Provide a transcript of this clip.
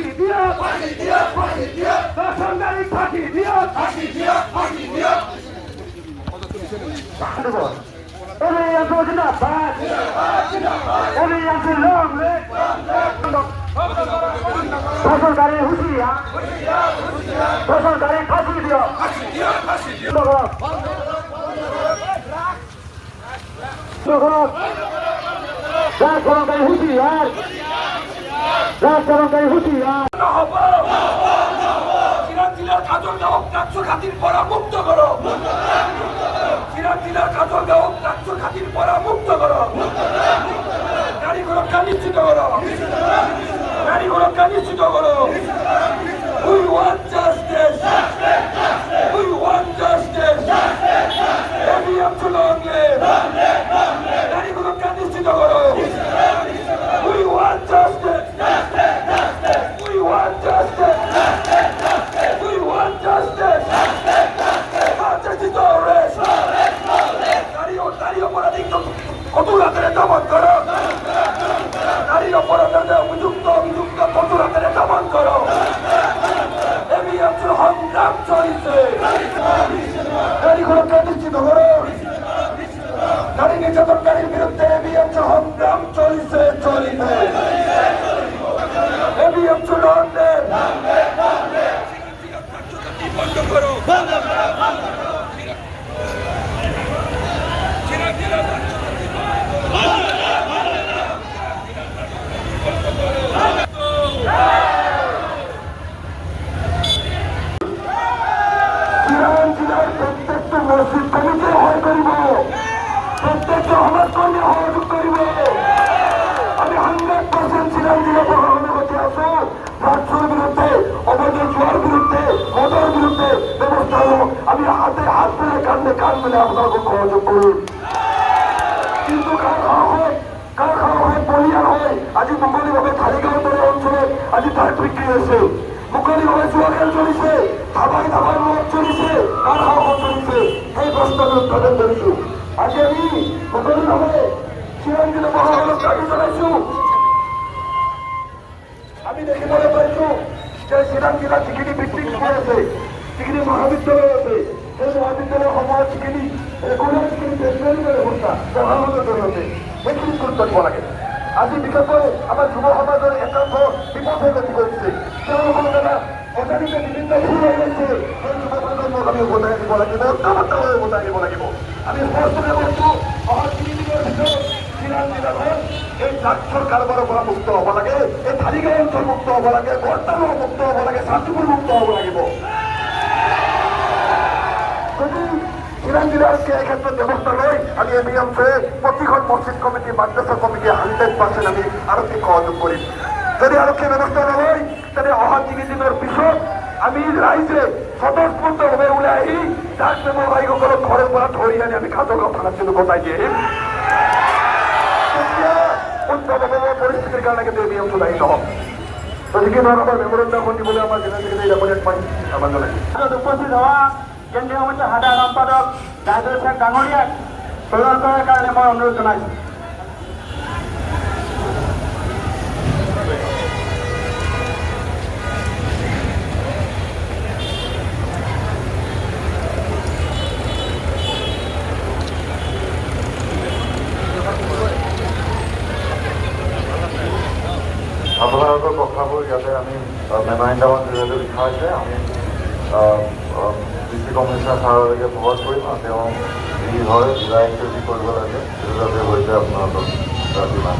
ফাঁসি দিও দর্শনকারী ফাঁসি দিও দর্শনকারী হুঁশিয়ার দর্শনকারী ফাঁসি দিও রাজকর্মকারী হুঁশিয়ার রাজকর্মকারী হুঁশিয়ার সিরাজগঞ্জের কাজলগাঁও প্রাচ্য খাতির পড়া মুক্ত করো সিরাজগঞ্জের কাজলগাঁও প্রাচ্য খাতির পড়া মুক্ত করো নারী সুরক্ষা নিশ্চিত করো নারী সুরক্ষা নিশ্চিত করো We want justice. We want justice. ABM to long live. নারী সুরক্ষা নিশ্চিত করো We want justice. We want justice. We want justice. Justice to arrest. নারী অপরাধী কঠোর হাতে দমন করো নারী অপরাধে অভিযুক্ত কঠোর হাতে দমন করো এবিএম সংগ্রাম চলছে নারী সুরক্ষা নিশ্চিত করো নারী নির্যাতনকারীর বিরুদ্ধে এবিএম সংগ্রাম চলছে এবিএম লন্ডন বন্ধ করো প্রত্যেকটা মসজিদ কমিটি হয় করিব প্রত্যেকটা সমাজ কর্মী সহযোগ করিব আমি 100% সিরাজ জেলা প্রশাসনের প্রতি আসো ফ্রাকচুর বিরুদ্ধে অবৈধ জোয়ার বিরুদ্ধে মদের বিরুদ্ধে ব্যবস্থা হোক আমি হাতে হাত মেলে কান্দে কান মেলে আপনাকে সহযোগ করুন কিন্তু কার খাওয়া হয় বলিয়ার হয় আজি মুকলিভাৱে ধাৰিগাঁও দৰে অঞ্চলত আজি তার বিক্রি হয়েছে মুকলিভাৱে জুয়া খেল চলিছে ধাবাই মদ চলিছে কার খাওয়া চলিছে সেই প্ৰশ্নটো উত্থাপন কৰিছো আজি আমি মুকলিভাৱে চিৰঞ্জীৱ মহাসভাক দাবী জনাইছো আমি দেখিবলৈ পাইছো যে চিৰাং জিলাত যিখিনি পিকনিক স্কুল আছে যিখিনি মহাবিদ্যালয় আছে সেই মহাবিদ্যালয় সমূহত যিখিনি ৰেগুলাৰ যিখিনি টেম্পৰেৰী ব্যৱস্থা প্ৰশাসনৰ জৰিয়তে সেইখিনি গুৰুত্ব দিব লাগে আজি বিশেষকৈ আমাৰ যুৱ সমাজৰ একাংশ বিপথে গতি কৰিছে তেওঁলোকৰ দ্বাৰা অজানিতে বিভিন্ন ভুল হৈ গৈছে সেই যুৱ প্ৰজন্মক আমি উভতাই দিব লাগিব ঐক্যবদ্ধভাৱে উভতাই দিব লাগিব আমি স্পষ্টকৈ কৈছো অহা 3 দিনৰ ভিতৰত চিৰাং জিলাখন এই ড্ৰাগছৰ কাৰোবাৰৰ পৰা মুক্ত হ'ব লাগে এই ধাৰিগাঁও অঞ্চল মুক্ত হ'ব লাগে বৰতালুৱা মুক্ত হ'ব লাগে চাঁচিপুৰ মুক্ত হ'ব লাগিব যদি চিৰাং জিলাৰ এই ক্ষেত্ৰত ব্যৱস্থা লৈ আমি এবিএমছে প্ৰতিখন মছজিদ কমিটি মাদ্ৰাছা কমিটি 100% আমি আৰক্ষীক সহযোগ কৰিম যদি আৰক্ষী ব্যৱস্থা নহয় তেনে অহা 3 দিনৰ পিছত আমি ৰাইজে স্বতঃস্ফূৰ্তভাৱে ওলাই আহি ড্ৰাগছ ব্যৱসায়ীসকলক ঘৰৰ পৰা ধৰি আনি আমি কাজলগাঁও থানাত কিন্তু গতাই দি আহিম তেতিয়া উন্নতমানৰ পৰিস্থিতিৰ কাৰণে কিন্তু এবিএমটো দায়ী নহওক গতিকে ধৰণৰ মেমৰেণ্ডামখন দিবলৈ আমাৰ জিলা ছেক্ৰেটাৰী আমাৰ জনাইছে উপস্থিত হোৱা কেন্দ্ৰীয় সমিতিৰ সাধাৰণ সম্পাদক ৰাজেশ শেখ ডাঙৰীয়াক প্ৰদান কৰাৰ কাৰণে মই অনুৰোধ জনাইছো আপোনালোকৰ কথাবোৰ ইয়াতে আমি মেমৰেণ্ডামত যিহেতু লিখা হৈছে আমি ডিষ্ট্ৰিক্ট কমিশ্যনাৰ ছাৰলৈকে ফৰৱাৰ্ড কৰিম আৰু তেওঁ যি হয় জিলা এক্টিভিটি কৰিব লাগে সেইটোতে হৈছে আপোনালোকৰ যিমান